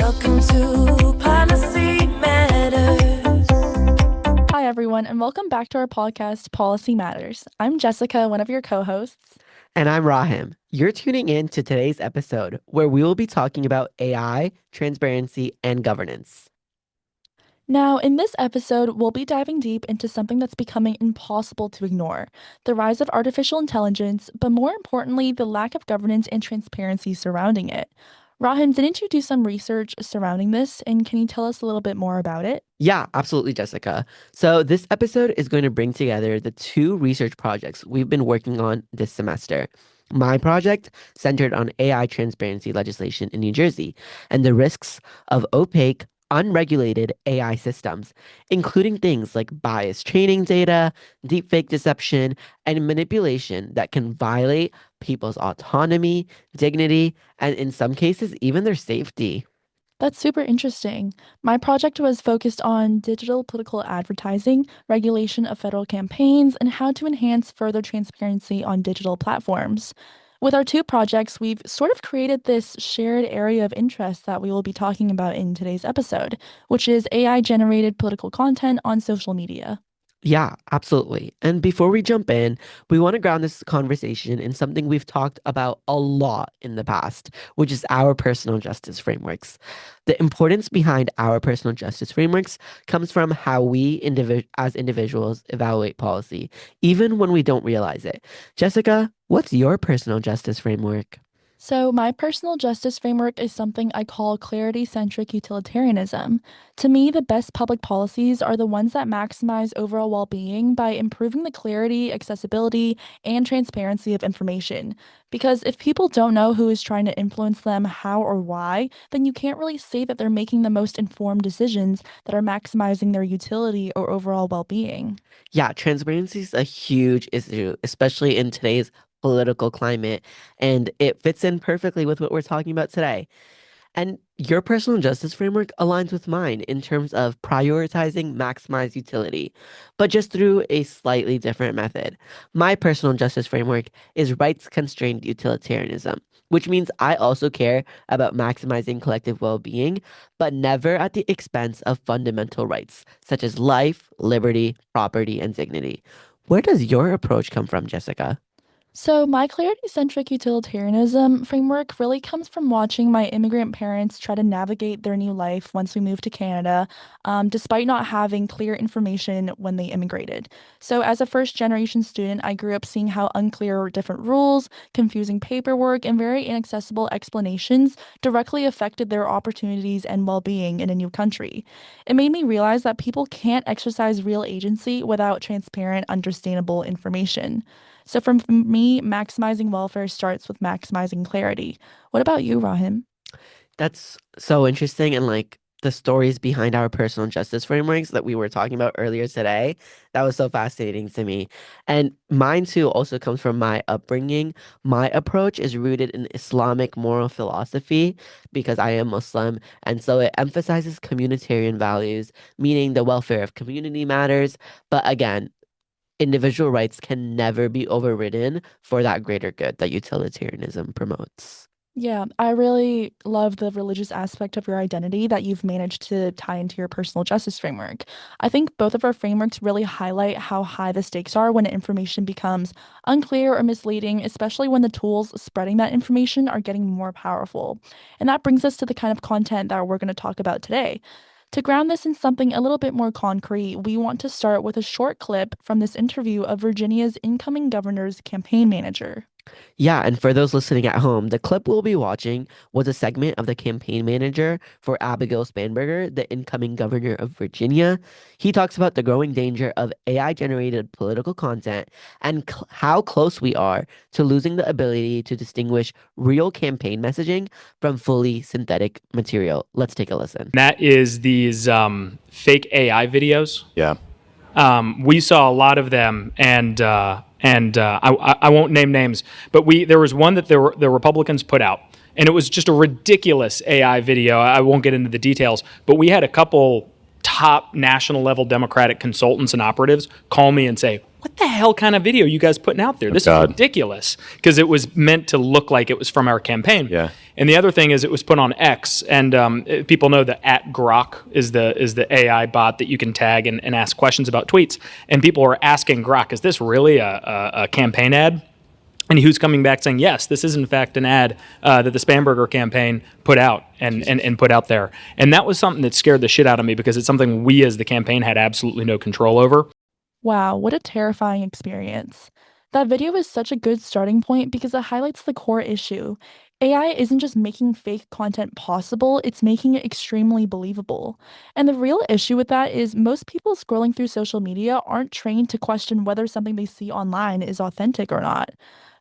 Welcome to Policy Matters. Hi, everyone, and welcome back to our podcast, Policy Matters. I'm Jessica, one of your co hosts. And I'm Raahim. You're tuning in to today's episode where we will be talking about AI, transparency, and governance. Now, in this episode, we'll be diving deep into something that's becoming impossible to ignore: the rise of artificial intelligence, but more importantly, the lack of governance and transparency surrounding it. Raahim, didn't you do some research surrounding this, and can you tell us a little bit more about it? Yeah, absolutely, Jessica. So, this episode is going to bring together the two research projects we've been working on this semester. My project centered on AI transparency legislation in New Jersey and the risks of opaque, unregulated AI systems, including things like biased training data, deepfake deception, and manipulation that can violate people's autonomy, dignity, and in some cases, even their safety. That's super interesting. My project was focused on digital political advertising, regulation of federal campaigns, and how to enhance further transparency on digital platforms. With our two projects, we've sort of created this shared area of interest that we will be talking about in today's episode, which is AI generated political content on social media. Yeah, absolutely. And before we jump in, we want to ground this conversation in something we've talked about a lot in the past, which is our personal justice frameworks. The importance behind our personal justice frameworks comes from how we as individuals evaluate policy, even when we don't realize it. Jessica, what's your personal justice framework? So, my personal justice framework is something I call clarity centric utilitarianism. To me, the best public policies are the ones that maximize overall well being by improving the clarity, accessibility, and transparency of information. Because if people don't know who is trying to influence them, how, or why, then you can't really say that they're making the most informed decisions that are maximizing their utility or overall well being. Yeah, transparency is a huge issue, especially in today's political climate, and it fits in perfectly with what we're talking about today. And your personal justice framework aligns with mine in terms of prioritizing maximized utility, but just through a slightly different method. My personal justice framework is rights constrained utilitarianism, which means I also care about maximizing collective well being, but never at the expense of fundamental rights, such as life, liberty, property, and dignity. Where does your approach come from, Jessica? So, my clarity centric utilitarianism framework really comes from watching my immigrant parents try to navigate their new life once we moved to Canada, despite not having clear information when they immigrated. So, as a first generation student, I grew up seeing how unclear different rules, confusing paperwork, and very inaccessible explanations directly affected their opportunities and well being in a new country. It made me realize that people can't exercise real agency without transparent, understandable information. So for me, maximizing welfare starts with maximizing clarity. What about you, Rahim? That's so interesting. And like the stories behind our personal justice frameworks that we were talking about earlier today, that was so fascinating to me. And mine too also comes from my upbringing. My approach is rooted in Islamic moral philosophy because I am Muslim. And so it emphasizes communitarian values, meaning the welfare of community matters. But again, individual rights can never be overridden for that greater good that utilitarianism promotes. Yeah, I really love the religious aspect of your identity that you've managed to tie into your personal justice framework. I think both of our frameworks really highlight how high the stakes are when information becomes unclear or misleading, especially when the tools spreading that information are getting more powerful. And that brings us to the kind of content that we're going to talk about today. To ground this in something a little bit more concrete, we want to start with a short clip from this interview of Virginia's incoming governor's campaign manager. Yeah, and for those listening at home, the clip we'll be watching was a segment of the campaign manager for Abigail Spanberger, the incoming governor of Virginia. He talks about the growing danger of AI generated political content and how close we are to losing the ability to distinguish real campaign messaging from fully synthetic material. Let's take a listen. That is these fake AI videos. Yeah. We saw a lot of them, and I won't name names, but there was one that the Republicans put out, and it was just a ridiculous AI video. I won't get into the details, but we had a couple top national level Democratic consultants and operatives call me and say, what the hell kind of video are you guys putting out there? This is ridiculous, because it was meant to look like it was from our campaign. Yeah. And the other thing is it was put on X, and people know that @Grok is the AI bot that you can tag and ask questions about tweets. And people were asking Grok, is this really a campaign ad? And he was coming back saying, yes, this is in fact an ad that the Spamberger campaign put out and put out there. And that was something that scared the shit out of me, because it's something we as the campaign had absolutely no control over. Wow, what a terrifying experience. That video is such a good starting point because it highlights the core issue. AI isn't just making fake content possible, it's making it extremely believable. And the real issue with that is most people scrolling through social media aren't trained to question whether something they see online is authentic or not.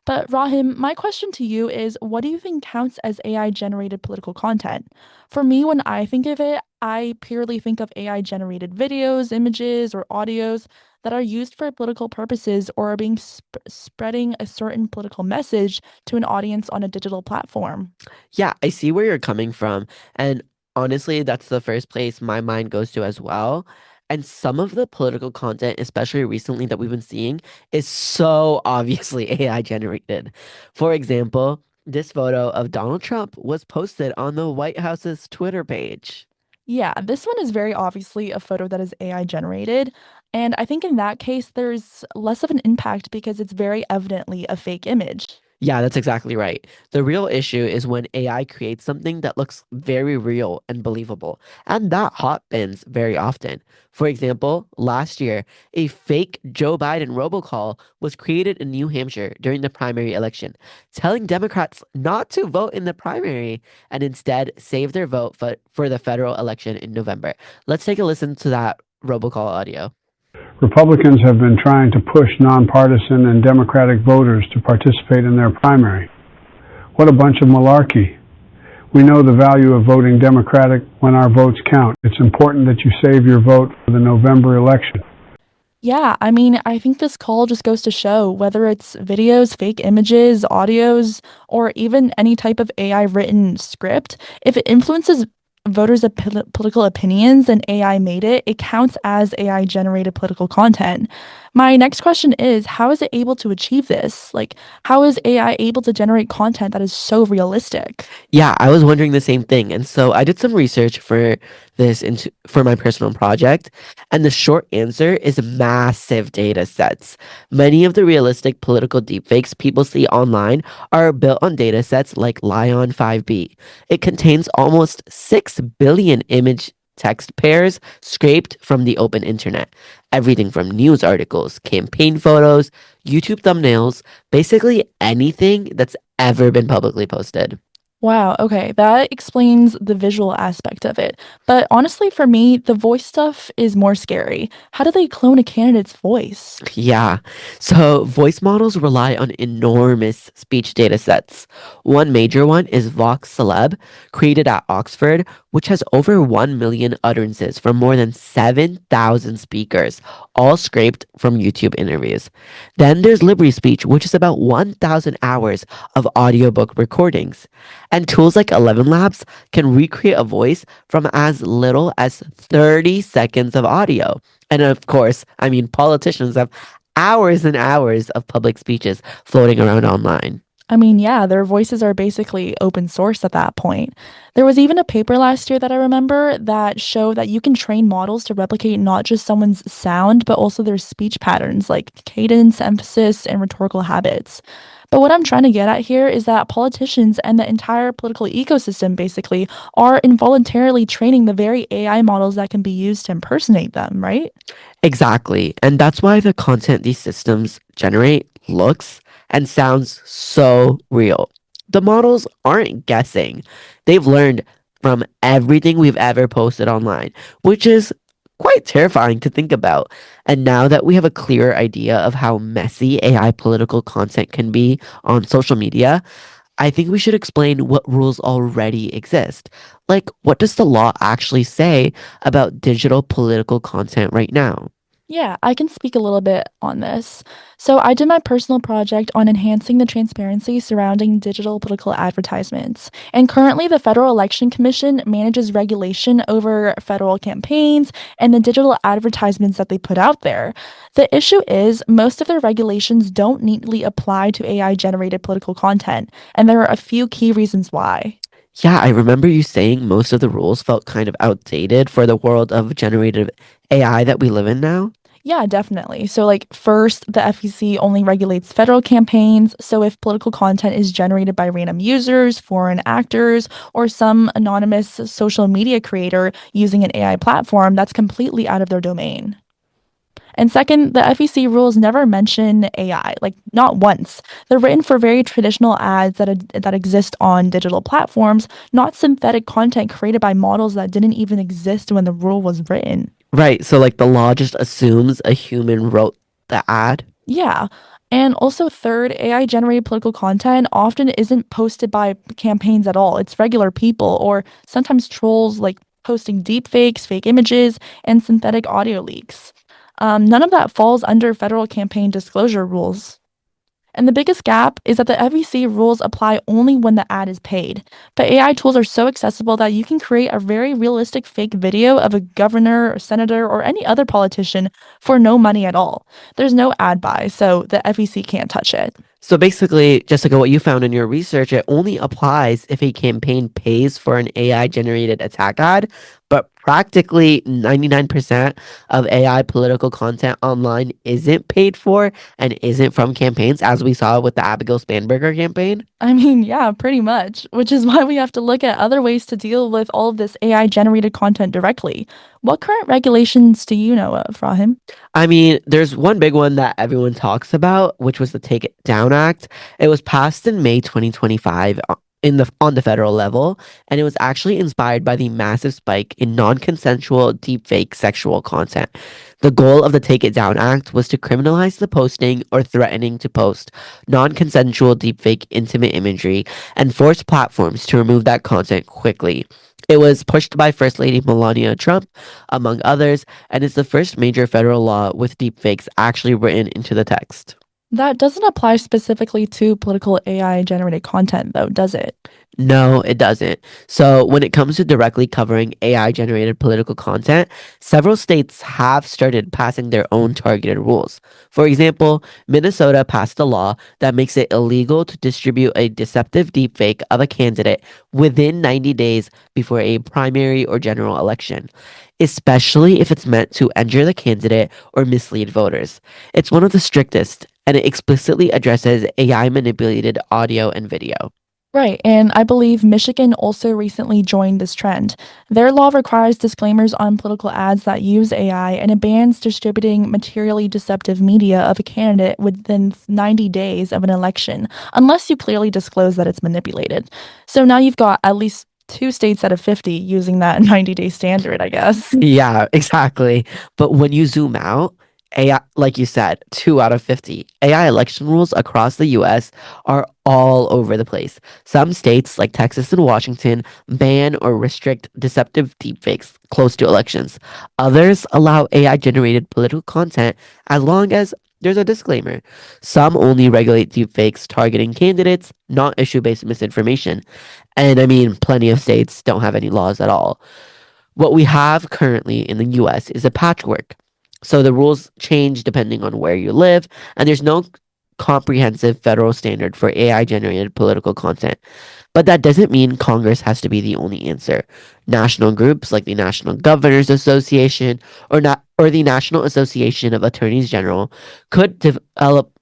But Raahim, my question to you is, what do you think counts as AI generated political content? For me, when I think of it, I purely think of AI generated videos, images, or audios that are used for political purposes or are being spreading a certain political message to an audience on a digital platform. Yeah, I see where you're coming from. And honestly, that's the first place my mind goes to as well. And some of the political content, especially recently that we've been seeing, is so obviously AI generated. For example, this photo of Donald Trump was posted on the White House's Twitter page. Yeah, this one is very obviously a photo that is AI generated. And I think in that case, there's less of an impact because it's very evidently a fake image. Yeah, that's exactly right. The real issue is when AI creates something that looks very real and believable, and that happens very often. For example, last year, a fake Joe Biden robocall was created in New Hampshire during the primary election, telling Democrats not to vote in the primary and instead save their vote for the federal election in November. Let's take a listen to that robocall audio. Republicans have been trying to push nonpartisan and Democratic voters to participate in their primary. What a bunch of malarkey. We know the value of voting Democratic when our votes count. It's important that you save your vote for the November election. Yeah, I mean, I think this call just goes to show whether it's videos, fake images, audios, or even any type of AI written script, if it influences voters' political opinions and AI made it, it counts as AI generated political content. My next question is, how is it able to achieve this? Like, how is AI able to generate content that is so realistic? Yeah, I was wondering the same thing. And so I did some research for for my personal project, and the short answer is massive data sets. Many of the realistic political deepfakes people see online are built on data sets like Lion 5B. It contains almost 6 billion image text pairs scraped from the open internet. Everything from news articles, campaign photos, YouTube thumbnails, basically anything that's ever been publicly posted. Wow, okay, that explains the visual aspect of it. But honestly, for me, the voice stuff is more scary. How do they clone a candidate's voice? Yeah. So voice models rely on enormous speech data sets. One major one is Vox Celeb, created at Oxford, which has over 1 million utterances from more than 7,000 speakers, all scraped from YouTube interviews. Then there's LibriSpeech, which is about 1,000 hours of audiobook recordings. And tools like 11 Labs can recreate a voice from as little as 30 seconds of audio. And of course, I mean, politicians have hours and hours of public speeches floating around online. I mean, yeah, their voices are basically open source at that point. There was even a paper last year that I remember that showed that you can train models to replicate not just someone's sound, but also their speech patterns like cadence, emphasis, and rhetorical habits. But what I'm trying to get at here is that politicians and the entire political ecosystem basically are involuntarily training the very AI models that can be used to impersonate them, right? Exactly. And that's why the content these systems generate looks and sounds so real. The models aren't guessing. They've learned from everything we've ever posted online, which is quite terrifying to think about. And now that we have a clearer idea of how messy AI political content can be on social media, I think we should explain what rules already exist. Like, what does the law actually say about digital political content right now? Yeah, I can speak a little bit on this. So, I did my personal project on enhancing the transparency surrounding digital political advertisements. And currently, the Federal Election Commission manages regulation over federal campaigns and the digital advertisements that they put out there. The issue is, most of their regulations don't neatly apply to AI generated political content, and there are a few key reasons why. Yeah, I remember you saying most of the rules felt kind of outdated for the world of generative AI that we live in now. Yeah, definitely. So, like, first, the FEC only regulates federal campaigns. So, if political content is generated by random users, foreign actors, or some anonymous social media creator using an AI platform, that's completely out of their domain. And second, the FEC rules never mention AI, like not once. They're written for very traditional ads that exist on digital platforms, not synthetic content created by models that didn't even exist when the rule was written. Right, so like the law just assumes a human wrote the ad. Yeah. And also, third, AI generated political content often isn't posted by campaigns at all. It's regular people or sometimes trolls like posting deepfakes, fake images, and synthetic audio leaks. None of that falls under federal campaign disclosure rules. And the biggest gap is that the FEC rules apply only when the ad is paid. But AI tools are so accessible that you can create a very realistic fake video of a governor or senator or any other politician for no money at all. There's no ad buy, so the FEC can't touch it. So basically, Jessica, what you found in your research, it only applies if a campaign pays for an AI generated attack ad, but practically 99% of AI political content online isn't paid for and isn't from campaigns, as we saw with the Abigail Spanberger campaign. I mean, yeah, pretty much, which is why we have to look at other ways to deal with all of this AI generated content directly. What current regulations do you know of, Rahim? I mean, there's one big one that everyone talks about, which was the Take It Down Act. It was passed in May 2025 on the federal level, and it was actually inspired by the massive spike in non-consensual deepfake sexual content. The goal of the Take It Down Act was to criminalize the posting or threatening to post non-consensual deepfake intimate imagery and force platforms to remove that content quickly. It was pushed by First Lady Melania Trump, among others, and is the first major federal law with deepfakes actually written into the text. That doesn't apply specifically to political AI generated content, though, does it? No, it doesn't. So, when it comes to directly covering AI generated political content, several states have started passing their own targeted rules. For example, Minnesota passed a law that makes it illegal to distribute a deceptive deepfake of a candidate within 90 days before a primary or general election, especially if it's meant to injure the candidate or mislead voters. It's one of the strictest, and it explicitly addresses AI manipulated audio and video. Right, and I believe Michigan also recently joined this trend. Their law requires disclaimers on political ads that use AI, and it bans distributing materially deceptive media of a candidate within 90 days of an election, unless you clearly disclose that it's manipulated. So now you've got at least two states out of 50 using that 90-day standard, I guess. Yeah, exactly. But when you zoom out, AI, like you said, 2 out of 50 AI election rules across the US are all over the place. Some states, like Texas and Washington, ban or restrict deceptive deepfakes close to elections. Others allow AI generated political content as long as there's a disclaimer. Some only regulate deepfakes targeting candidates, not issue based misinformation. And I mean, plenty of states don't have any laws at all. What we have currently in the US is a patchwork. So the rules change depending on where you live, and there's no comprehensive federal standard for AI generated political content. But that doesn't mean Congress has to be the only answer. National groups like the National Governors Association or the National Association of Attorneys General could develop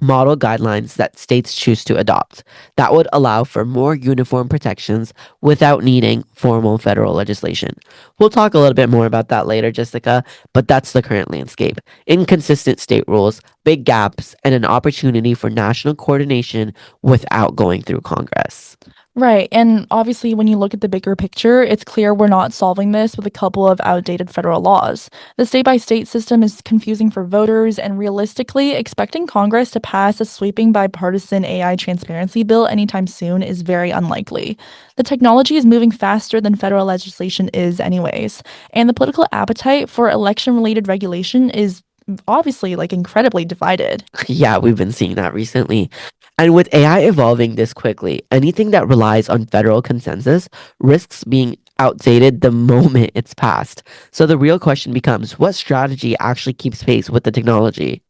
model guidelines that states choose to adopt. That would allow for more uniform protections without needing formal federal legislation. We'll talk a little bit more about that later, Jessica, but that's the current landscape. Inconsistent state rules, big gaps, and an opportunity for national coordination without going through Congress. Right. And obviously, when you look at the bigger picture, it's clear we're not solving this with a couple of outdated federal laws. The state by state system is confusing for voters, and realistically, expecting Congress to pass a sweeping bipartisan AI transparency bill anytime soon is very unlikely. The technology is moving faster than federal legislation is, anyways. And the political appetite for election related regulation is obviously incredibly divided. Yeah, we've been seeing that recently. And with AI evolving this quickly, anything that relies on federal consensus risks being outdated the moment it's passed. So the real question becomes what strategy actually keeps pace with the technology?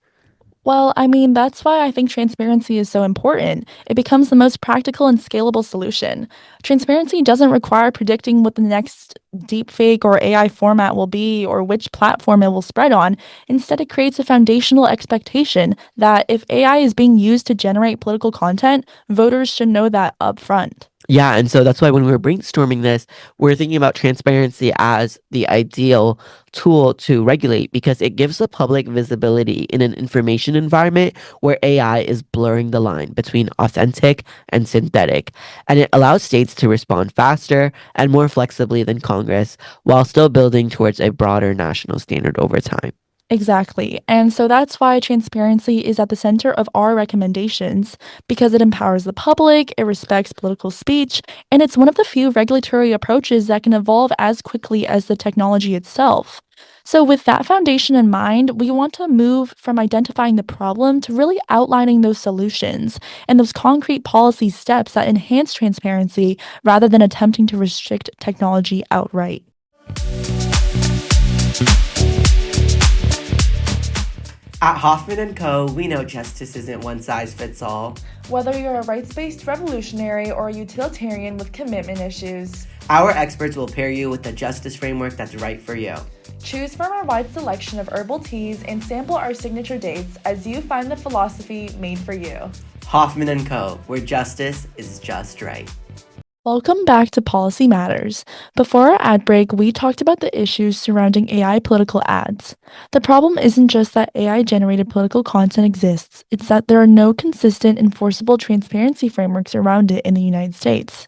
Well, I mean, that's why I think transparency is so important. It becomes the most practical and scalable solution. Transparency doesn't require predicting what the next deepfake or AI format will be or which platform it will spread on. Instead, it creates a foundational expectation that if AI is being used to generate political content, voters should know that upfront. Yeah, and so that's why when we were brainstorming this, we're thinking about transparency as the ideal tool to regulate because it gives the public visibility in an information environment where AI is blurring the line between authentic and synthetic. And it allows states to respond faster and more flexibly than Congress while still building towards a broader national standard over time. Exactly. And so that's why transparency is at the center of our recommendations because it empowers the public, it respects political speech, and it's one of the few regulatory approaches that can evolve as quickly as the technology itself. So, with that foundation in mind, we want to move from identifying the problem to really outlining those solutions and those concrete policy steps that enhance transparency rather than attempting to restrict technology outright. At Hoffman and Co., we know justice isn't one size fits all. Whether you're a rights based revolutionary or a utilitarian with commitment issues, Our experts will pair you with the justice framework that's right for you. choose from our wide selection of herbal teas and sample our signature dates as you find the philosophy made for you. Hoffman and Co., where justice is just right. Welcome back to Policy Matters. Before our ad break, we talked about the issues surrounding AI political ads. The problem isn't just that AI generated political content exists, it's that there are no consistent, enforceable transparency frameworks around it in the United States.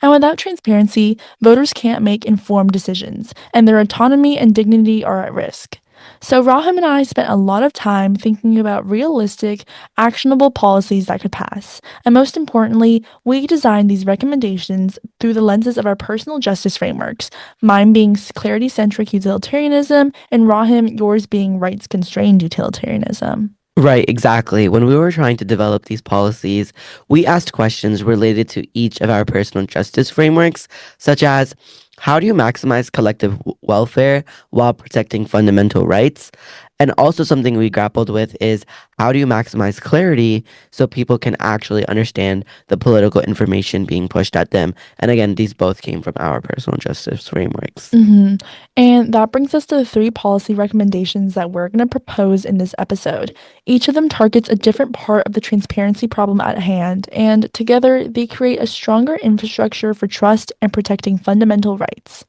And without transparency, voters can't make informed decisions, and their autonomy and dignity are at risk. So, Raahim and I spent a lot of time thinking about realistic, actionable policies that could pass. And most importantly, we designed these recommendations through the lenses of our personal justice frameworks, mine being clarity centric utilitarianism, and Raahim, yours being rights constrained utilitarianism. Right, exactly. When we were trying to develop these policies, we asked questions related to each of our personal justice frameworks, such as how do you maximize collective welfare while protecting fundamental rights? And also, something we grappled with is how do you maximize clarity so people can actually understand the political information being pushed at them? And again, these both came from our personal justice frameworks. And that brings us to the three policy recommendations that we're going to propose in this episode. Each of them targets a different part of the transparency problem at hand, and together they create a stronger infrastructure for trust and protecting fundamental rights.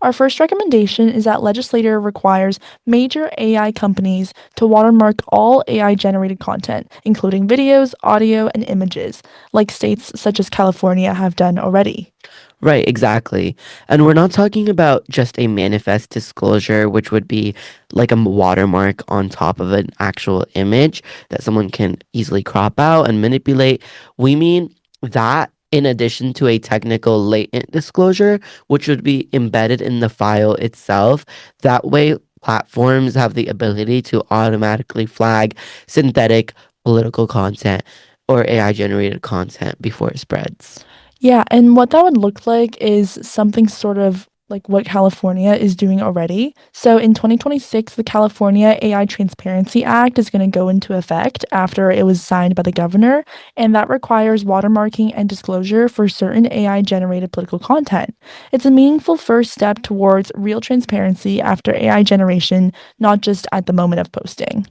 Our first recommendation is that legislature requires major AI companies to watermark all AI generated content, including videos, audio, and images, like states such as California have done already. Right, exactly. And we're not talking about just a manifest disclosure, which would be like a watermark on top of an actual image that someone can easily crop out and manipulate. We mean that in addition to a technical latent disclosure, which would be embedded in the file itself. That way, platforms have the ability to automatically flag synthetic political content or AI generated content before it spreads. Yeah, and what that would look like is something sort of like what California is doing already. So in 2026, the California AI Transparency Act is going to go into effect after it was signed by the governor, and that requires watermarking and disclosure for certain AI generated political content. It's a meaningful first step towards real transparency after AI generation, not just at the moment of posting.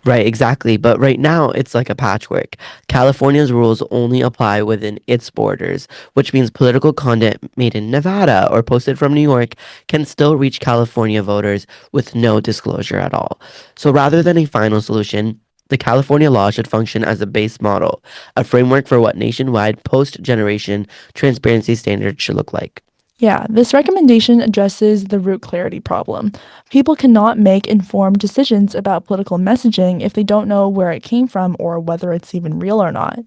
Right, exactly. But right now, it's like a patchwork. California's rules only apply within its borders, which means political content made in Nevada or posted from New York can still reach California voters with no disclosure at all. So rather than a final solution, The California law should function as a base model, a framework for what nationwide post-generation transparency standards should look like. Yeah, this recommendation addresses the root clarity problem. People cannot make informed decisions about political messaging if they don't know where it came from or whether it's even real or not.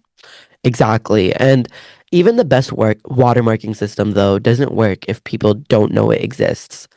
Exactly. And even the best watermarking system, though, doesn't work if people don't know it exists.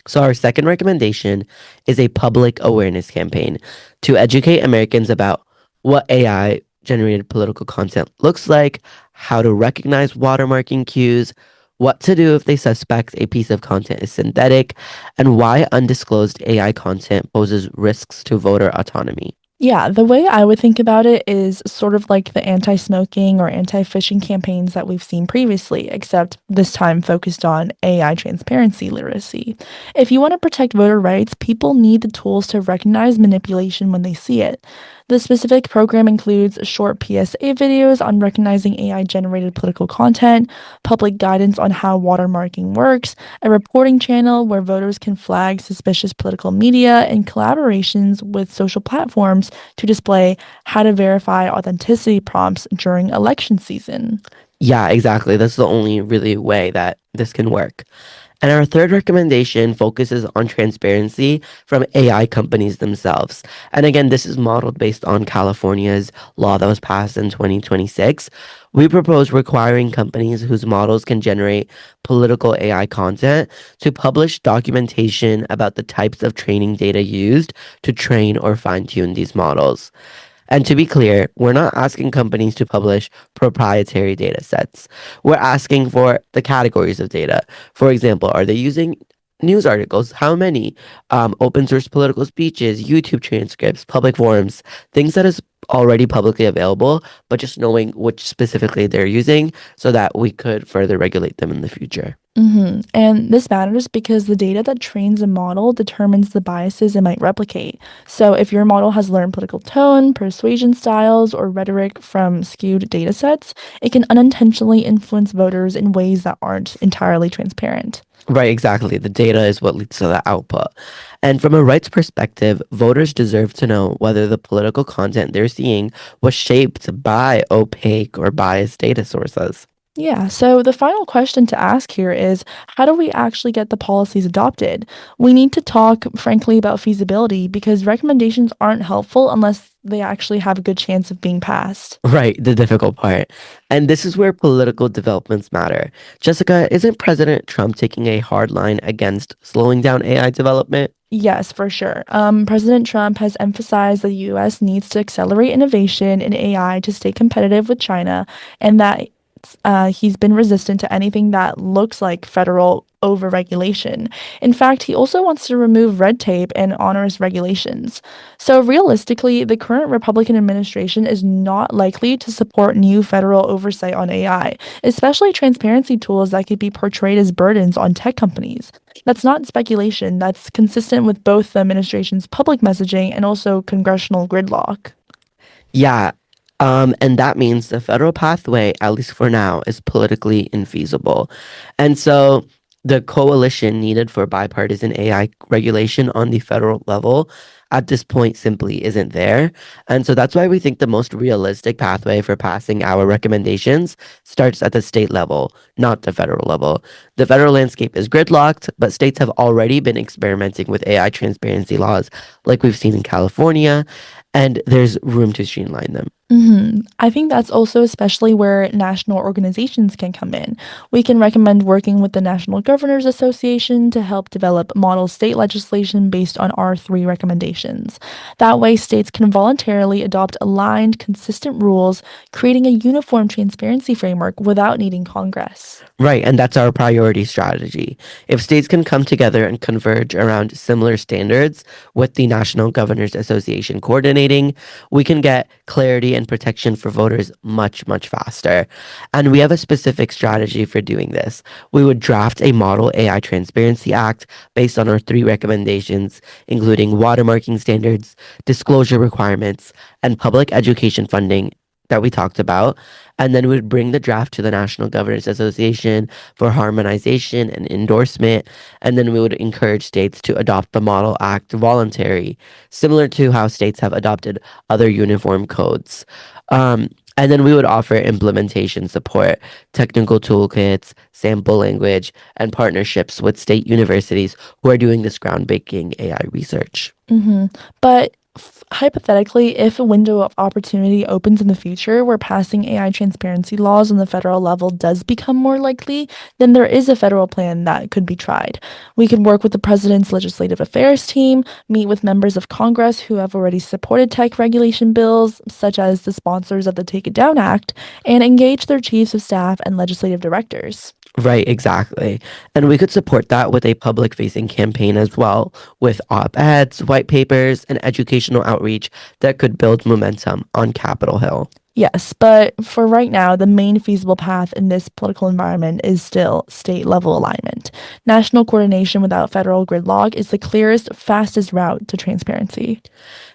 So, our second recommendation is a public awareness campaign to educate Americans about what AI generated political content looks like, how to recognize watermarking cues, what to do if they suspect a piece of content is synthetic, and why undisclosed AI content poses risks to voter autonomy. Yeah, the way I would think about it is sort of like the anti-smoking or anti-phishing campaigns that we've seen previously, except this time focused on AI transparency literacy. If you want to protect voter rights, people need the tools to recognize manipulation when they see it. The specific program includes short PSA videos on recognizing AI-generated political content, public guidance on how watermarking works, a reporting channel where voters can flag suspicious political media, and collaborations with social platforms to display how to verify authenticity prompts during election season. Yeah, exactly. That's the only really way that this can work. And our third recommendation focuses on transparency from AI companies themselves. And again, this is modeled based on California's law that was passed in 2026. We propose requiring companies whose models can generate political AI content to publish documentation about the types of training data used to train or fine tune these models. And to be clear, we're not asking companies to publish proprietary data sets. We're asking for the categories of data. For example, are they using news articles? How many? Open source political speeches, YouTube transcripts, public forums, things that is already publicly available, but just knowing which specifically they're using so that we could further regulate them in the future. And this matters because the data that trains a model determines the biases it might replicate. So, if your model has learned political tone, persuasion styles, or rhetoric from skewed data sets, it can unintentionally influence voters in ways that aren't entirely transparent. Right, exactly. The data is what leads to the output. And from a rights perspective, voters deserve to know whether the political content they're seeing was shaped by opaque or biased data sources. Yeah, so the final question to ask here is how do we actually get the policies adopted? We need to talk, frankly, about feasibility because recommendations aren't helpful unless they actually have a good chance of being passed. Right, the difficult part. And this is where political developments matter. Jessica, isn't President Trump taking a hard line against slowing down AI development? Yes, for sure. President Trump has emphasized that the US needs to accelerate innovation in AI to stay competitive with China, and that he's been resistant to anything that looks like federal overregulation. In fact, he also wants to remove red tape and onerous regulations. So, realistically, the current Republican administration is not likely to support new federal oversight on AI, especially transparency tools that could be portrayed as burdens on tech companies. That's not speculation, that's consistent with both the administration's public messaging and also congressional gridlock. Yeah, and that means the federal pathway, at least for now, is politically infeasible. And so the coalition needed for bipartisan AI regulation on the federal level at this point simply isn't there. And so that's why we think the most realistic pathway for passing our recommendations starts at the state level, not the federal level. The federal landscape is gridlocked, but states have already been experimenting with AI transparency laws like we've seen in California, and there's room to streamline them. I think that's also especially where national organizations can come in. We can recommend working with the National Governors Association to help develop model state legislation based on our three recommendations. That way, states can voluntarily adopt aligned, consistent rules, creating a uniform transparency framework without needing Congress. Right, and that's our priority strategy. If states can come together and converge around similar standards with the National Governors Association coordinating, we can get clarity and protection for voters much, much faster. And we have a specific strategy for doing this. We would draft a model AI Transparency Act based on our three recommendations, including watermarking standards, disclosure requirements, and public education funding that we talked about. And then we would bring the draft to the National Governors Association for harmonization and endorsement. And then we would encourage states to adopt the Model Act voluntary, similar to how states have adopted other uniform codes. And then we would offer implementation support, technical toolkits, sample language, and partnerships with state universities who are doing this groundbreaking AI research. But hypothetically, if a window of opportunity opens in the future where passing AI transparency laws on the federal level does become more likely, then there is a federal plan that could be tried. We could work with the president's legislative affairs team, meet with members of Congress who have already supported tech regulation bills, such as the sponsors of the Take It Down Act, and engage their chiefs of staff and legislative directors. Right, exactly. And we could support that with a public facing campaign as well, with op eds, white papers, and educational outreach that could build momentum on Capitol Hill. Yes, but for right now, the main feasible path in this political environment is still state level alignment. National coordination without federal gridlock is the clearest, fastest route to transparency.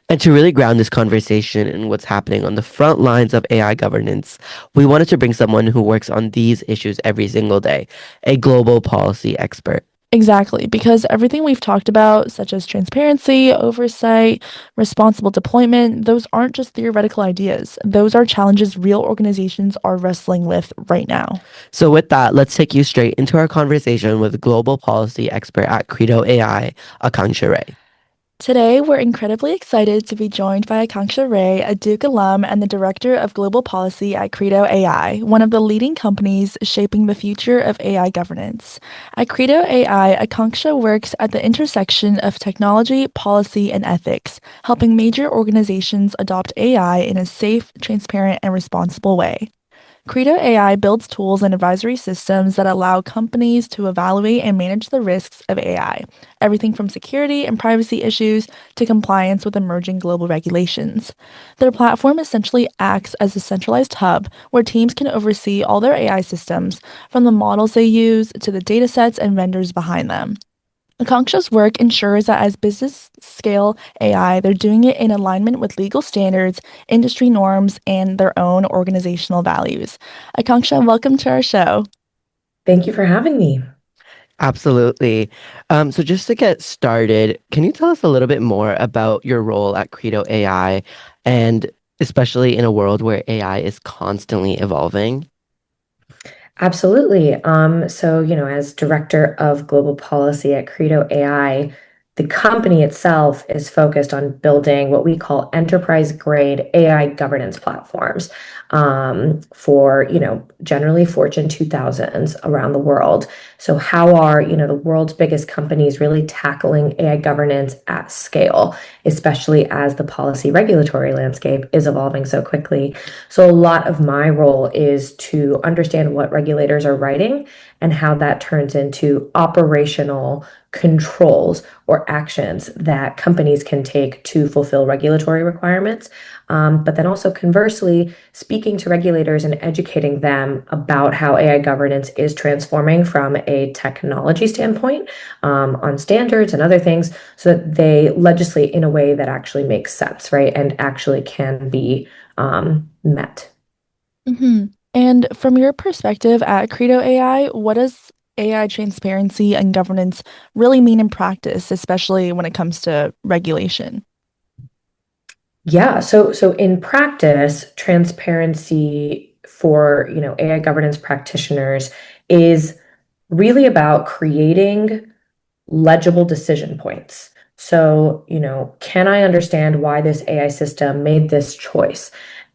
And to really ground this conversation in what's happening on the front lines of AI governance, we wanted to bring someone who works on these issues every single day, a global policy expert. Exactly, because everything we've talked about, such as transparency, oversight, responsible deployment, those aren't just theoretical ideas. Those are challenges real organizations are wrestling with right now. So with that, let's take you straight into our conversation with global policy expert at Credo AI, Akanksha Ray. Today, we're incredibly excited to be joined by Akanksha Ray, a Duke alum and the Director of Global Policy at Credo AI, one of the leading companies shaping the future of AI governance. At Credo AI, Akanksha works at the intersection of technology, policy, and ethics, helping major organizations adopt AI in a safe, transparent, and responsible way. Credo AI builds tools and advisory systems that allow companies to evaluate and manage the risks of AI, everything from security and privacy issues to compliance with emerging global regulations. Their platform essentially acts as a centralized hub where teams can oversee all their AI systems, from the models they use to the datasets and vendors behind them. Akanksha's work ensures that as business scale AI, they're doing it in alignment with legal standards, industry norms, and their own organizational values. Akanksha, welcome to our show. Thank you for having me. Absolutely. So just to get started, can you tell us a little bit more about your role at Credo AI, and especially in a world where AI is constantly evolving? Absolutely. As director of global policy at Credo AI, the company itself is focused on building what we call enterprise grade AI governance platforms for, generally Fortune 2000s around the world. So how are, the world's biggest companies really tackling AI governance at scale, especially as the policy regulatory landscape is evolving so quickly? So a lot of my role is to understand what regulators are writing and how that turns into operational controls or actions that companies can take to fulfill regulatory requirements. But then also conversely, speaking to regulators and educating them about how AI governance is transforming from a technology standpoint on standards and other things so that they legislate in a way that actually makes sense, right? And actually can be met. And from your perspective at Credo AI, what does AI transparency and governance really mean in practice, especially when it comes to regulation? Yeah, so in practice, transparency for, AI governance practitioners is really about creating legible decision points. So, can I understand why this AI system made this choice?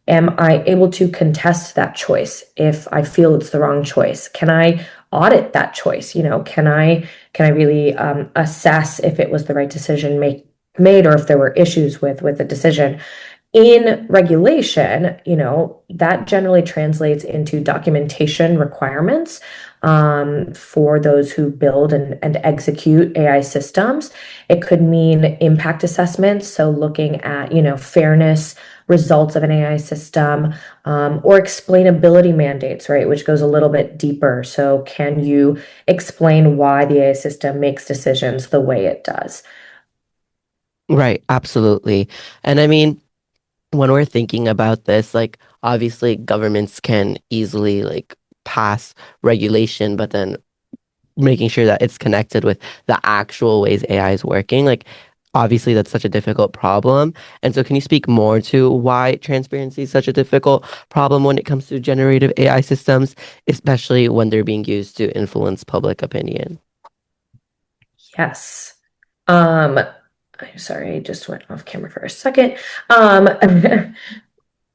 Am I able to contest that choice if I feel it's the wrong choice? Can I audit that choice? Can I really assess if it was the right decision made or if there were issues with the decision? In regulation, that generally translates into documentation requirements for those who build and execute AI systems. It could mean impact assessments, so looking at, fairness results of an AI system, or explainability mandates, right, which goes a little bit deeper. So can you explain why the AI system makes decisions the way it does? Right, absolutely. And I mean, when we're thinking about this, like obviously governments can easily like pass regulation, but then making sure that it's connected with the actual ways AI is working, like obviously that's such a difficult problem. And so can you speak more to why transparency is such a difficult problem when it comes to generative AI systems, especially when they're being used to influence public opinion? Yes. I'm sorry, I just went off camera for a second.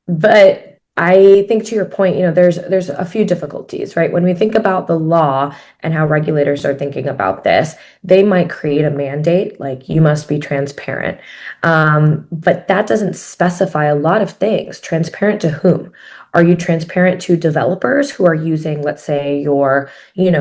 But I think to your point, there's a few difficulties, right? When we think about the law and how regulators are thinking about this, they might create a mandate like you must be transparent. But that doesn't specify a lot of things. Transparent to whom? Are you transparent to developers who are using, let's say, your,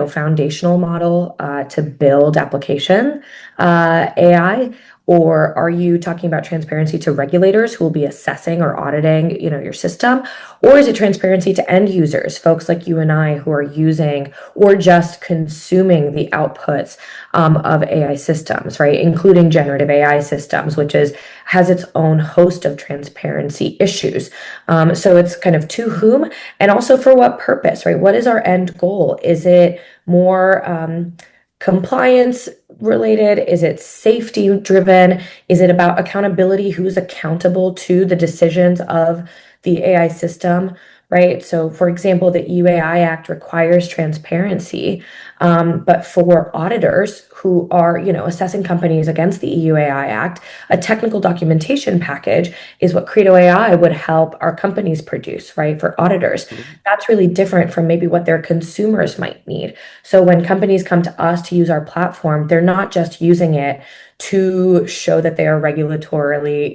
foundational model to build application AI? Or are you talking about transparency to regulators who will be assessing or auditing, your system? Or is it transparency to end users, folks like you and I who are using or just consuming the outputs of AI systems, right? Including generative AI systems, which has its own host of transparency issues. So it's kind of to whom and also for what purpose, right? What is our end goal? Is it more compliance related? Is it safety driven? Is it about accountability? Who's accountable to the decisions of the AI system? Right. So, for example, the EU Act requires transparency, but for auditors who are, assessing companies against the EU Act, a technical documentation package is what Credo AI would help our companies produce, right? For auditors, that's really different from maybe what their consumers might need. So when companies come to us to use our platform, they're not just using it to show that they are regulatorily,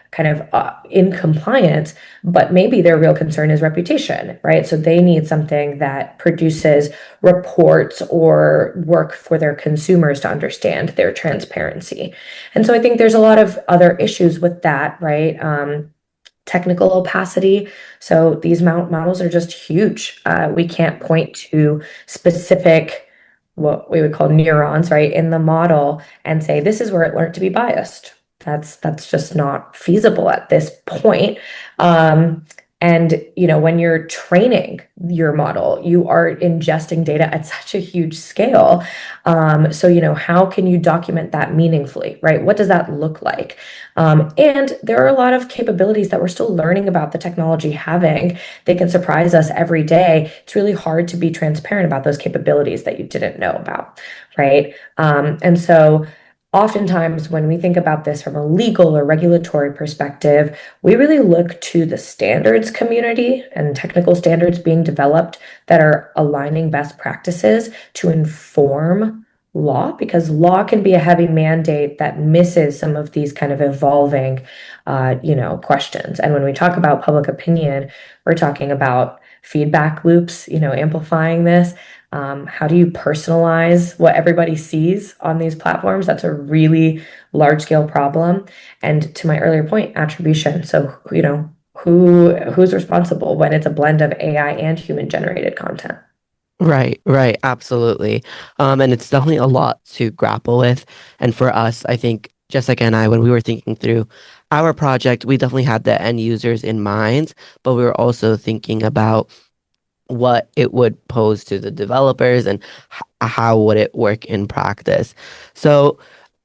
kind of in compliance, but maybe their real concern is reputation, right? So they need something that produces reports or work for their consumers to understand their transparency. And so I think there's a lot of other issues with that, right? Technical opacity. So these models are just huge. We can't point to specific, what we would call neurons, right, in the model and say this is where it learned to be biased. That's just not feasible at this point. And when you're training your model, you are ingesting data at such a huge scale. So how can you document that meaningfully, right? What does that look like? And there are a lot of capabilities that we're still learning about the technology having. They can surprise us every day. It's really hard to be transparent about those capabilities that you didn't know about, right? And so oftentimes when we think about this from a legal or regulatory perspective, we really look to the standards community and technical standards being developed that are aligning best practices to inform law, because law can be a heavy mandate that misses some of these kind of evolving, questions. And when we talk about public opinion, we're talking about feedback loops, amplifying this. How do you personalize what everybody sees on these platforms? That's a really large scale problem. And to my earlier point, attribution. So, who's responsible when it's a blend of AI and human generated content? Right, right, absolutely. And it's definitely a lot to grapple with. And for us, I think Jessica and I, when we were thinking through our project, we definitely had the end users in mind, but we were also thinking about what it would pose to the developers and how would it work in practice. So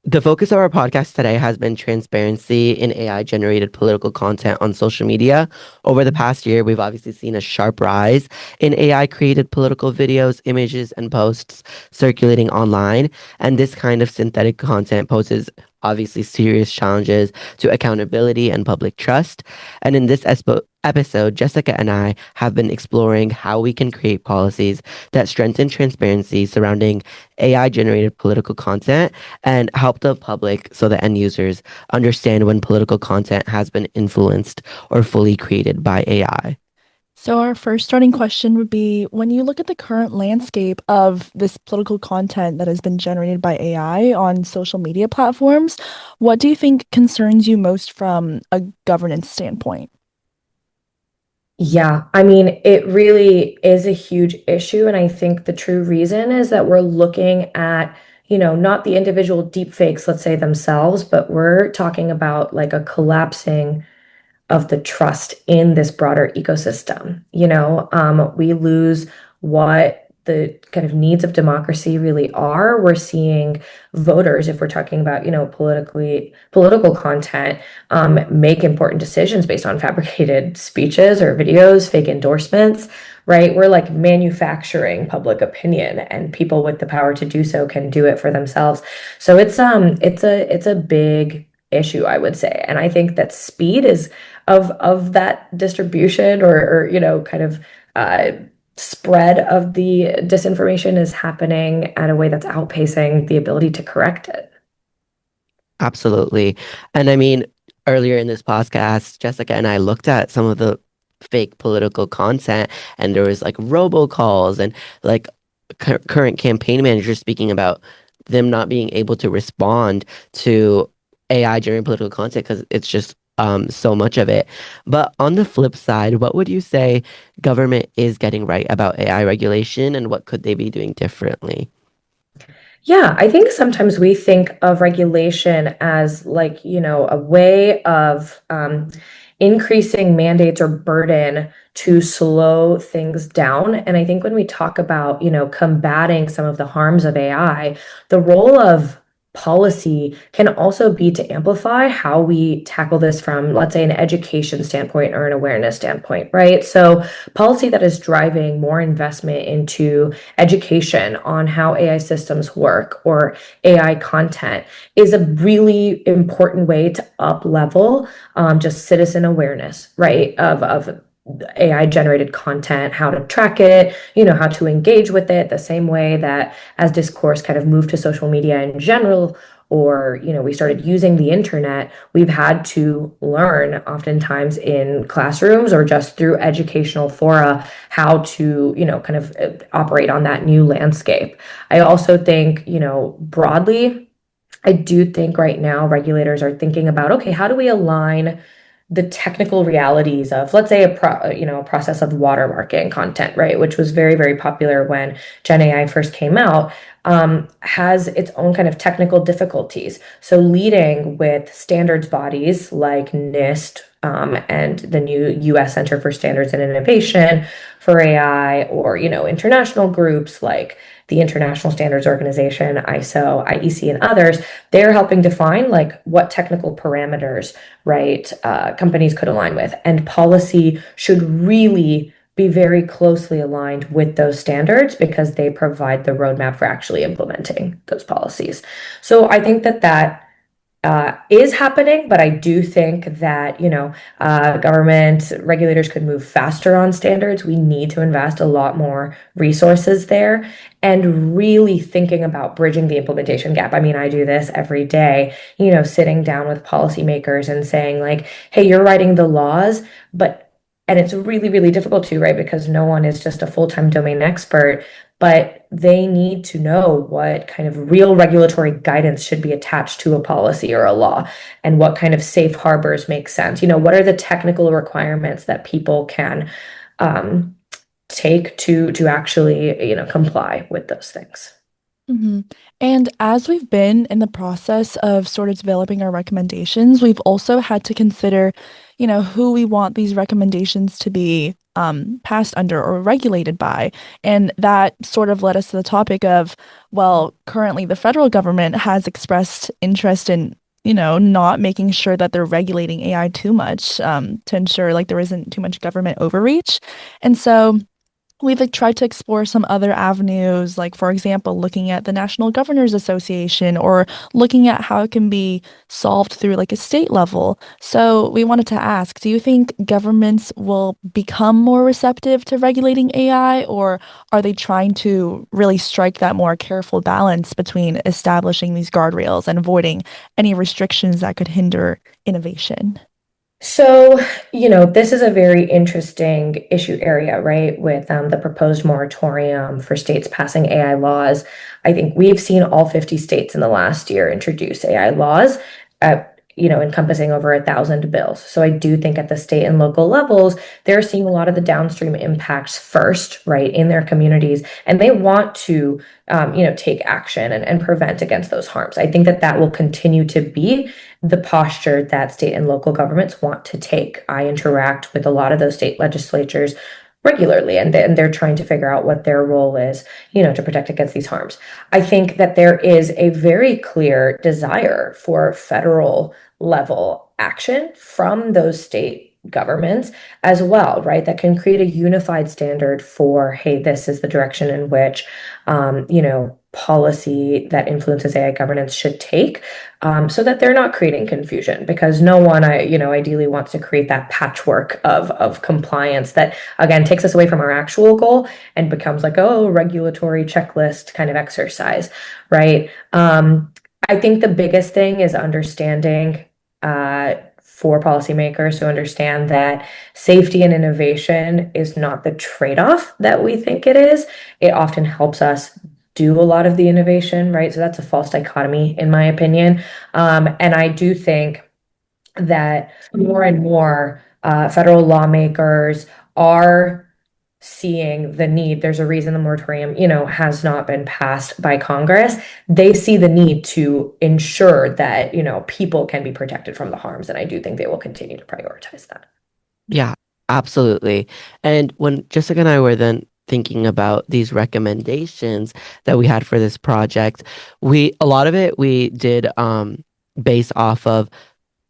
the focus of our podcast today has been transparency in AI generated political content on social media. Over the past year, we've obviously seen a sharp rise in AI created political videos, images, and posts circulating online. And this kind of synthetic content poses obviously serious challenges to accountability and public trust. And in this episode, Jessica and I have been exploring how we can create policies that strengthen transparency surrounding AI generated political content and help the public, so the end users, understand when political content has been influenced or fully created by AI. So our first starting question would be, when you look at the current landscape of this political content that has been generated by AI on social media platforms, what do you think concerns you most from a governance standpoint? Yeah, I mean, it really is a huge issue. And I think the true reason is that we're looking at, not the individual deepfakes, let's say themselves, but we're talking about like a collapsing of the trust in this broader ecosystem. We lose what the kind of needs of democracy really are. We're seeing voters, if we're talking about, political content, make important decisions based on fabricated speeches or videos, fake endorsements, right? We're like manufacturing public opinion, and people with the power to do so can do it for themselves. So it's a big issue, I would say. And I think that speed is of that distribution or kind of spread of the disinformation is happening at a way that's outpacing the ability to correct it. Absolutely. And I mean, earlier in this podcast, Jessica and I looked at some of the fake political content, and there was like robocalls and like current campaign managers speaking about them not being able to respond to AI generated political content because it's just so much of it. But on the flip side, what would you say government is getting right about AI regulation, and what could they be doing differently? Yeah, I think sometimes we think of regulation as like, a way of increasing mandates or burden to slow things down. And I think when we talk about, combating some of the harms of AI, the role of policy can also be to amplify how we tackle this from, let's say, an education standpoint or an awareness standpoint, right? So policy that is driving more investment into education on how AI systems work or AI content is a really important way to up level just citizen awareness, right? Of AI generated content, how to track it, how to engage with it, the same way that as discourse kind of moved to social media in general, or we started using the internet, we've had to learn oftentimes in classrooms or just through educational fora how to kind of operate on that new landscape. I also think broadly, I do think right now regulators are thinking about, okay, how do we align the technical realities of, let's say, a process of watermarking content, right, which was very, very popular when Gen AI first came out, has its own kind of technical difficulties. So leading with standards bodies like NIST, and the new U.S. Center for Standards and Innovation for AI, or international groups like the International Standards Organization, ISO, IEC, and others, they're helping define like what technical parameters, right, companies could align with. And policy should really be very closely aligned with those standards because they provide the roadmap for actually implementing those policies. So I think that is happening, but I do think that, government regulators could move faster on standards. We need to invest a lot more resources there and really thinking about bridging the implementation gap. I mean, I do this every day, sitting down with policymakers and saying like, hey, you're writing the laws, and it's really, really difficult to, right? Because no one is just a full-time domain expert, but they need to know what kind of real regulatory guidance should be attached to a policy or a law, and what kind of safe harbors make sense. What are the technical requirements that people can take to actually, comply with those things. hmm And as we've been in the process of sort of developing our recommendations, we've also had to consider, who we want these recommendations to be passed under or regulated by. And that sort of led us to the topic of, well, currently the federal government has expressed interest in, not making sure that they're regulating AI too much to ensure like there isn't too much government overreach. And so we've like tried to explore some other avenues, like for example, looking at the National Governors Association or looking at how it can be solved through like a state level. So we wanted to ask, do you think governments will become more receptive to regulating AI, or are they trying to really strike that more careful balance between establishing these guardrails and avoiding any restrictions that could hinder innovation? So, this is a very interesting issue area, right? With the proposed moratorium for states passing AI laws. I think we've seen all 50 states in the last year introduce AI laws. Uh, encompassing over 1,000 bills. So I do think at the state and local levels, they're seeing a lot of the downstream impacts first, right, in their communities, and they want to, take action and prevent against those harms. I think that will continue to be the posture that state and local governments want to take. I interact with a lot of those state legislatures regularly, and they're trying to figure out what their role is, to protect against these harms. I think that there is a very clear desire for federal level action from those state governments as well, right? That can create a unified standard for, hey, this is the direction in which, policy that influences AI governance should take, so that they're not creating confusion, because no one, ideally wants to create that patchwork of compliance that, again, takes us away from our actual goal and becomes like, oh, regulatory checklist kind of exercise, right? I think the biggest thing is understanding, for policymakers to understand that safety and innovation is not the trade-off that we think it is. It often helps us do a lot of the innovation, right? So that's a false dichotomy, in my opinion. And I do think that more and more federal lawmakers are seeing the need. There's a reason the moratorium, has not been passed by Congress. They see the need to ensure that, people can be protected from the harms. And I do think they will continue to prioritize that. Yeah, absolutely. And when Jessica and I were then thinking about these recommendations that we had for this project, a lot of it we did based off of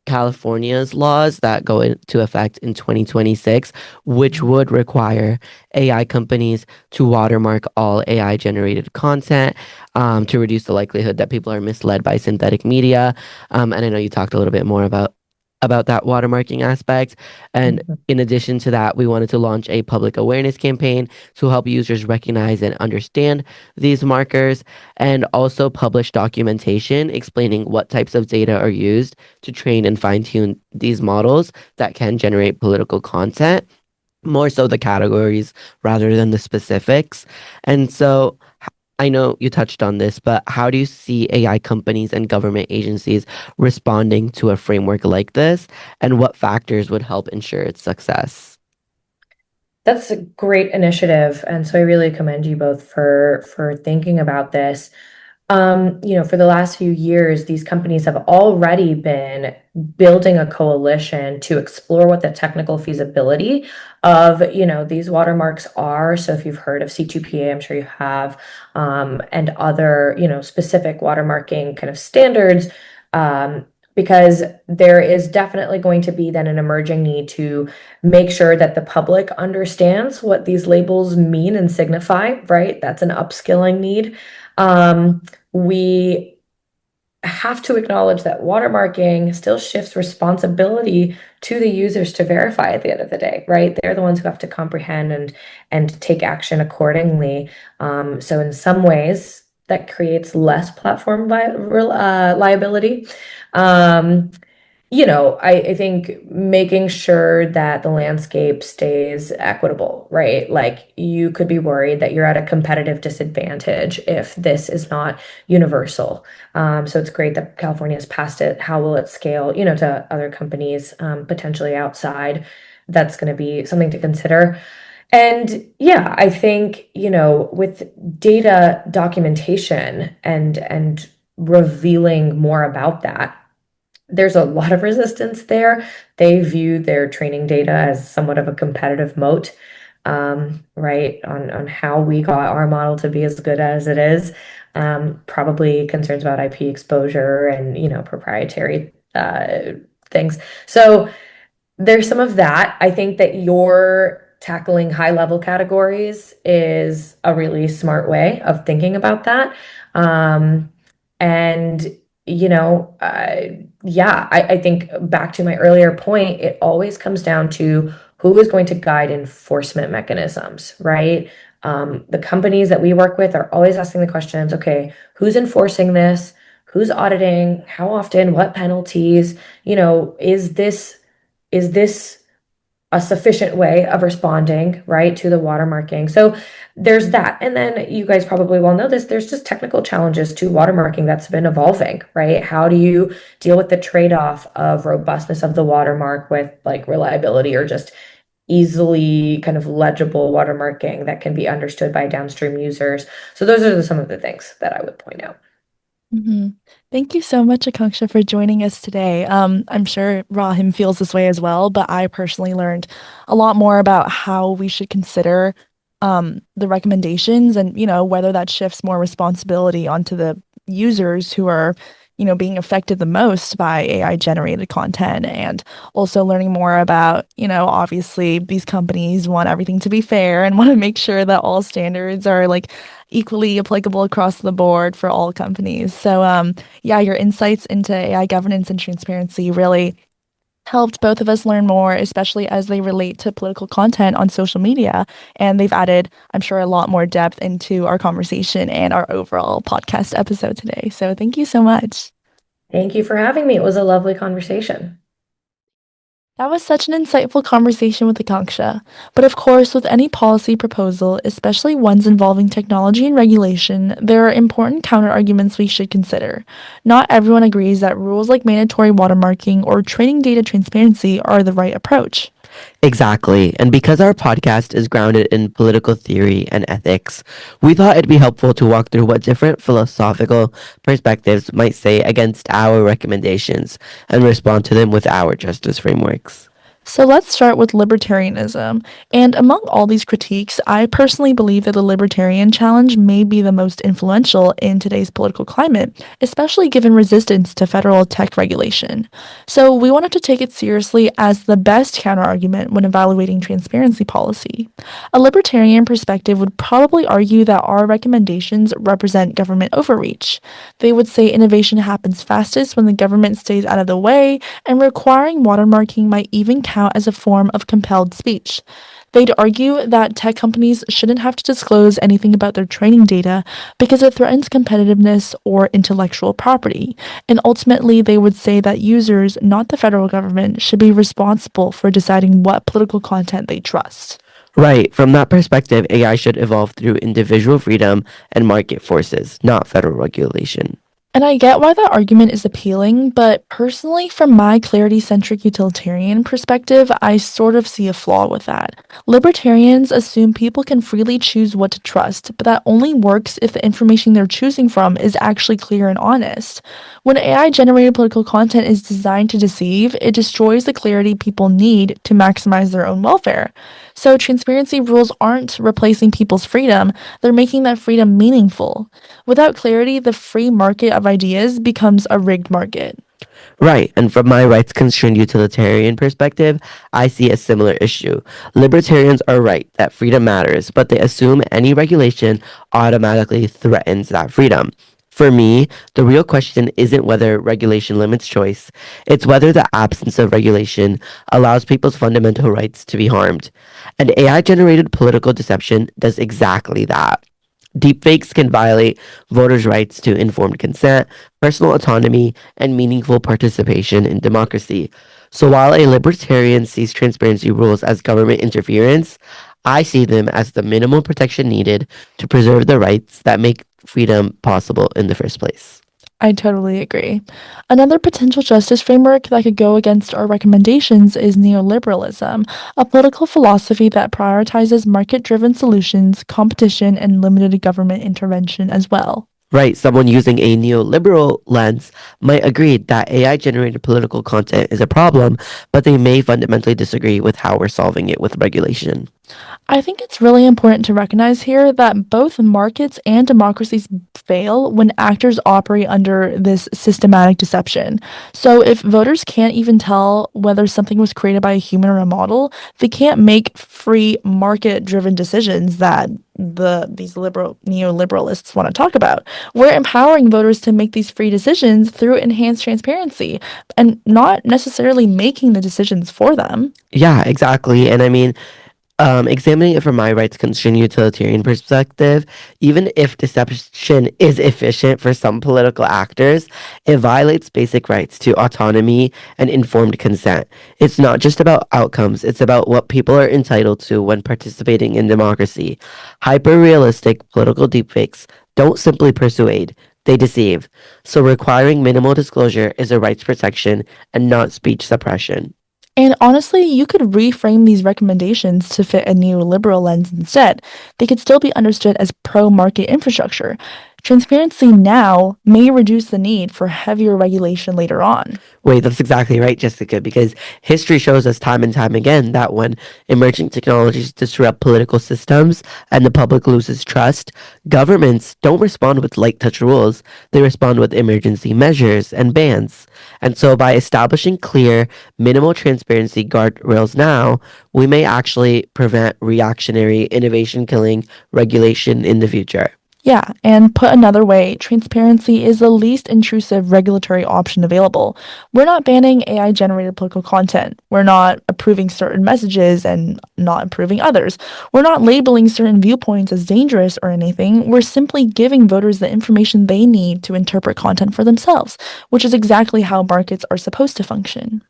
California's laws that go into effect in 2026, which would require AI companies to watermark all AI generated content, to reduce the likelihood that people are misled by synthetic media. And I know you talked a little bit more about that watermarking aspect. And in addition to that, we wanted to launch a public awareness campaign to help users recognize and understand these markers, and also publish documentation explaining what types of data are used to train and fine-tune these models that can generate political content, more so the categories rather than the specifics. And so I know you touched on this, but how do you see AI companies and government agencies responding to a framework like this, and what factors would help ensure its success? That's a great initiative, and so I really commend you both for thinking about this. For the last few years, these companies have already been building a coalition to explore what the technical feasibility of, these watermarks are. So if you've heard of C2PA, I'm sure you have, and other, specific watermarking kind of standards, because there is definitely going to be then an emerging need to make sure that the public understands what these labels mean and signify, right? That's an upskilling need. We have to acknowledge that watermarking still shifts responsibility to the users to verify at the end of the day, right? They're the ones who have to comprehend and take action accordingly. So in some ways, that creates less platform liability. I think making sure that the landscape stays equitable, right? Like, you could be worried that you're at a competitive disadvantage if this is not universal. So it's great that California has passed it. How will it scale, to other companies, potentially outside? That's going to be something to consider. And yeah, I think, with data documentation and revealing more about that, there's a lot of resistance there. They view their training data as somewhat of a competitive moat, right, on how we got our model to be as good as it is. Probably concerns about IP exposure and, proprietary things. So there's some of that. I think that you're tackling high level categories is a really smart way of thinking about that. And yeah, I think back to my earlier point, it always comes down to who is going to guide enforcement mechanisms, right? The companies that we work with are always asking the questions, okay, who's enforcing this? Who's auditing? How often? What penalties? Is this a sufficient way of responding, right, to the watermarking. So there's that. And then you guys probably well know this, there's just technical challenges to watermarking that's been evolving, right? How do you deal with the trade-off of robustness of the watermark with like reliability or just easily kind of legible watermarking that can be understood by downstream users? So those are some of the things that I would point out. Mhm. Thank you so much, Akanksha, for joining us today. I'm sure Raahim feels this way as well, but I personally learned a lot more about how we should consider the recommendations and, whether that shifts more responsibility onto the users who are, being affected the most by AI generated content, and also learning more about, obviously these companies want everything to be fair and want to make sure that all standards are like equally applicable across the board for all companies. So, yeah, your insights into AI governance and transparency really helped both of us learn more, especially as they relate to political content on social media. And they've added, I'm sure, a lot more depth into our conversation and our overall podcast episode today. So, thank you so much. Thank you for having me. It was a lovely conversation. That was such an insightful conversation with Akanksha. But of course, with any policy proposal, especially ones involving technology and regulation, there are important counterarguments we should consider. Not everyone agrees that rules like mandatory watermarking or training data transparency are the right approach. Exactly. And because our podcast is grounded in political theory and ethics, we thought it'd be helpful to walk through what different philosophical perspectives might say against our recommendations and respond to them with our justice frameworks. So let's start with libertarianism. And among all these critiques, I personally believe that the libertarian challenge may be the most influential in today's political climate, especially given resistance to federal tech regulation. So we wanted to take it seriously as the best counterargument when evaluating transparency policy. A libertarian perspective would probably argue that our recommendations represent government overreach. They would say innovation happens fastest when the government stays out of the way, and requiring watermarking might even count as a form of compelled speech. They'd argue that tech companies shouldn't have to disclose anything about their training data because it threatens competitiveness or intellectual property. And ultimately, they would say that users, not the federal government, should be responsible for deciding what political content they trust. Right. From that perspective, AI should evolve through individual freedom and market forces, not federal regulation. And I get why that argument is appealing, but personally, from my clarity-centric utilitarian perspective, I sort of see a flaw with that. Libertarians assume people can freely choose what to trust, but that only works if the information they're choosing from is actually clear and honest. When AI-generated political content is designed to deceive, it destroys the clarity people need to maximize their own welfare. So transparency rules aren't replacing people's freedom, they're making that freedom meaningful. Without clarity, the free market of ideas becomes a rigged market. Right, and from my rights constrained utilitarian perspective, I see a similar issue. Libertarians are right that freedom matters, but they assume any regulation automatically threatens that freedom. For me, the real question isn't whether regulation limits choice, it's whether the absence of regulation allows people's fundamental rights to be harmed. And AI generated political deception does exactly that. Deepfakes can violate voters' rights to informed consent, personal autonomy, and meaningful participation in democracy. So while a libertarian sees transparency rules as government interference, I see them as the minimal protection needed to preserve the rights that make freedom possible in the first place. I totally agree. Another potential justice framework that could go against our recommendations is neoliberalism, a political philosophy that prioritizes market-driven solutions, competition, and limited government intervention as well. Right, someone using a neoliberal lens might agree that AI generated political content is a problem, but they may fundamentally disagree with how we're solving it with regulation. I think it's really important to recognize here that both markets and democracies fail when actors operate under this systematic deception. So if voters can't even tell whether something was created by a human or a model, they can't make free market-driven decisions that these neoliberalists want to talk about. We're empowering voters to make these free decisions through enhanced transparency and not necessarily making the decisions for them. Yeah, exactly. And I mean, Examining it from my rights concern utilitarian perspective, even if deception is efficient for some political actors, it violates basic rights to autonomy and informed consent. It's not just about outcomes, it's about what people are entitled to when participating in democracy. Hyper realistic political deepfakes don't simply persuade, they deceive. So requiring minimal disclosure is a rights protection and not speech suppression. And honestly, you could reframe these recommendations to fit a neoliberal lens instead. They could still be understood as pro-market infrastructure. Transparency now may reduce the need for heavier regulation later on. Wait, that's exactly right, Jessica, because history shows us time and time again that when emerging technologies disrupt political systems and the public loses trust, governments don't respond with light touch rules, they respond with emergency measures and bans. And so by establishing clear, minimal transparency guardrails now, we may actually prevent reactionary, innovation killing regulation in the future. Yeah, and put another way, transparency is the least intrusive regulatory option available. We're not banning AI generated political content. We're not approving certain messages and not approving others. We're not labeling certain viewpoints as dangerous or anything. We're simply giving voters the information they need to interpret content for themselves, which is exactly how markets are supposed to function.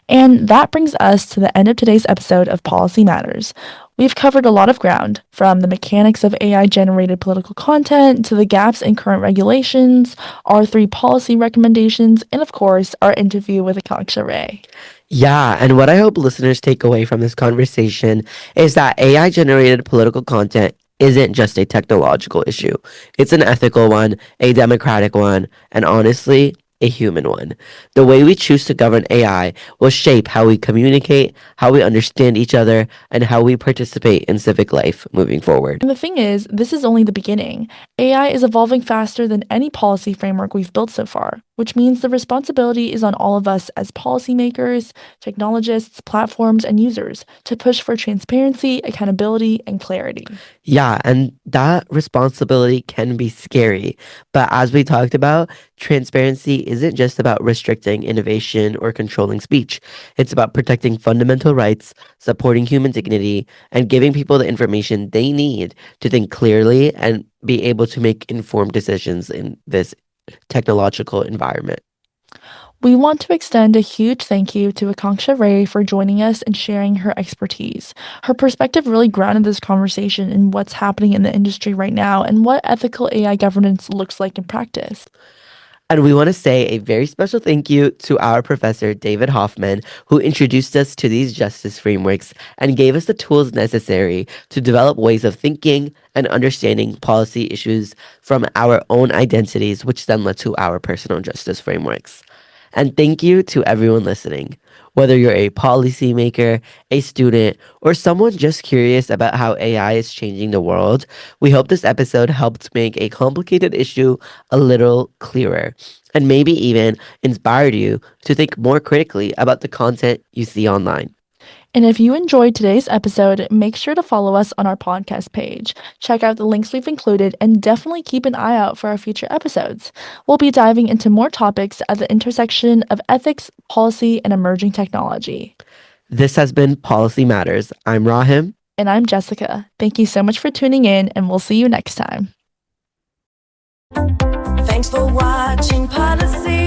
And that brings us to the end of today's episode of Policy Matters. We've covered a lot of ground, from the mechanics of AI-generated political content to the gaps in current regulations, our 3 policy recommendations, and of course, our interview with Akanksha Ray. Yeah, and what I hope listeners take away from this conversation is that AI generated political content isn't just a technological issue. It's an ethical one, a democratic one, and honestly, a human one. The way we choose to govern AI will shape how we communicate, how we understand each other, and how we participate in civic life moving forward. And the thing is, this is only the beginning. AI is evolving faster than any policy framework we've built so far, which means the responsibility is on all of us as policymakers, technologists, platforms, and users to push for transparency, accountability, and clarity. Yeah, and that responsibility can be scary. But as we talked about, transparency isn't just about restricting innovation or controlling speech. It's about protecting fundamental rights, supporting human dignity, and giving people the information they need to think clearly and be able to make informed decisions in this technological environment. We want to extend a huge thank you to Akanksha Ray for joining us and sharing her expertise. Her perspective really grounded this conversation in what's happening in the industry right now and what ethical AI governance looks like in practice. And we want to say a very special thank you to our professor, David Hoffman, who introduced us to these justice frameworks and gave us the tools necessary to develop ways of thinking and understanding policy issues from our own identities, which then led to our personal justice frameworks. And thank you to everyone listening. Whether you're a policymaker, a student, or someone just curious about how AI is changing the world, we hope this episode helped make a complicated issue a little clearer, and maybe even inspired you to think more critically about the content you see online. And if you enjoyed today's episode, make sure to follow us on our podcast page. Check out the links we've included and definitely keep an eye out for our future episodes. We'll be diving into more topics at the intersection of ethics, policy, and emerging technology. This has been Policy Matters. I'm Raahim. And I'm Jessica. Thank you so much for tuning in, and we'll see you next time. Thanks for watching Policy